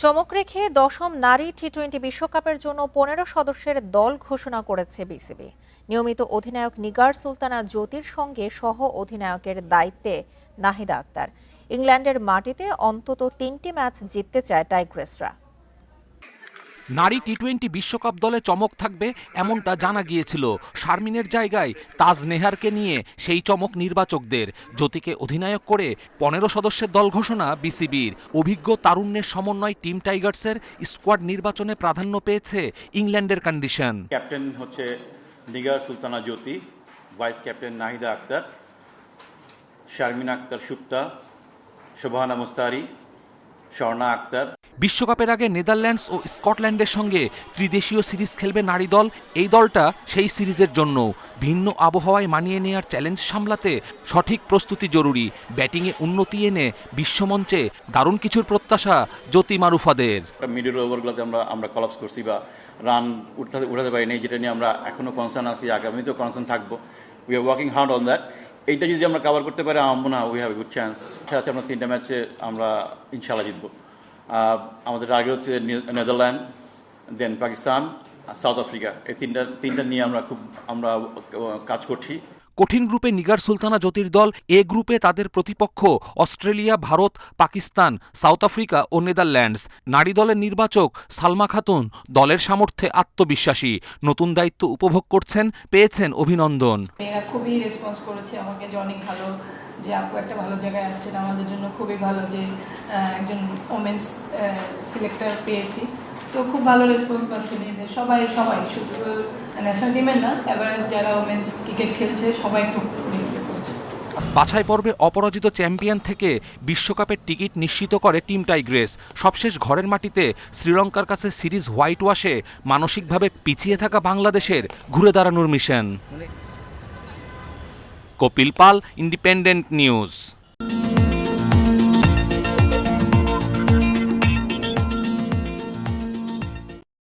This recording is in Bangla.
চমক রেখে দশম নারী টি-20 বিশ্বকাপের জন্য 15 সদস্যের দল ঘোষণা করেছে বিসিবি। নিয়মিত অধিনায়ক নিগার সুলতানা জ্যোতির সঙ্গে সহ অধিনায়কের দায়িত্বে নাহিদা আক্তার। ইংল্যান্ডের মাটিতে অন্তত 3টি ম্যাচ জিততে চায় টাইগ্রেসরা। নারী টি-20 বিশ্বকাপ দলে চমক থাকবে এমনটা জানা গিয়েছিল। শারমিনের জায়গায় তাজ নেহারকে নিয়ে সেই চমক নির্বাচকদের। জ্যোতিকে অধিনায়ক করে 15 সদস্যের দল ঘোষণা বিসিবির। অভিজ্ঞ তারুণ্যের সমন্বয় টিম টাইগার্সের স্কোয়াড নির্বাচনে প্রাধান্য পেয়েছে ইংল্যান্ডের কন্ডিশন। ক্যাপ্টেন হচ্ছে নিগার সুলতানা জ্যোতি, ভাইস ক্যাপ্টেন নাহিদা আক্তার, শারমিন আক্তার সুপ্তা, শোভানা মুস্তারি, স্বর্ণা আক্তার। বিশ্বকাপের আগে নেদারল্যান্ডস ও স্কটল্যান্ডের সঙ্গে ত্রিদেশীয় সিরিজ খেলবে নারী দল। এই দলটা সেই সিরিজের জন্য ভিন্ন আবহাওয়ায় মানিয়ে নেওয়ার চ্যালেঞ্জ সামলাতে সঠিক প্রস্তুতি জরুরি। ব্যাটিংয়ে উন্নতি এনে বিশ্বমঞ্চে দারুণ কিছুর প্রত্যাশা জ্যোতি মারুফাদের। মিডল ওভারগুলোতে আমরা কলাপস করছি বা রান উঠাতে পারিনি, যেটা নিয়ে আমরা এখনো কনসার্ন আছি, আগামীতেও কনসার্ন থাকবো। We are working hard on that. এইটা যদি আমরা কভার করতে পারি, আমার মনে হয় we have a good chance. আছে আমরা 3টা ম্যাচে আমরা ইনশাআল্লাহ জিতবো। আমাদের টার্গেট হচ্ছে নেদারল্যান্ড, দেন পাকিস্তান, সাউথ আফ্রিকা। এই তিনটা নিয়ে আমরা কাজ করছি। কঠিন গ্রুপে নিগার সুলতানা জ্যোতির দল। এ গ্রুপে তাদের প্রতিপক্ষ Australia, Bharat, Pakistan, South Africa ও নেদারল্যান্ডস। নারী দলের নির্বাচক সালমা খাতুন দলের সামর্থ্যে আত্মবিশ্বাসী। নতুন দায়িত্ব উপভোগ করছেন, পেয়েছেন অভিনন্দন। মেয়েরা খুবই রেসপন্স করেছে আমাকে, যে অনেক ভালো, যে আপু একটা ভালো জায়গায় আসছেন, আমাদের জন্য খুবই ভালো যে একজন ওমেন্স সিলেক্টর পেয়েছি। তো খুব ভালো রেসপন্স পাচ্ছে মেয়েদের, সবাই শুধু ন্যাশনাল টিমের না, এভারেজ যারা ওমেন্স ক্রিকেট খেলছে সবাই খুব করছে। বাছাই পর্বে অপরাজিত চ্যাম্পিয়ন থেকে বিশ্বকাপের টিকিট নিশ্চিত করে টিম টাইগ্রেস। সবশেষ ঘরের মাটিতে শ্রীলঙ্কার কাছে সিরিজ হোয়াইট ওয়াশে মানসিকভাবে পিছিয়ে থাকা বাংলাদেশের ঘুরে দাঁড়ানোর মিশন। কপিল পাল, ইন্ডিপেন্ডেন্ট নিউজ।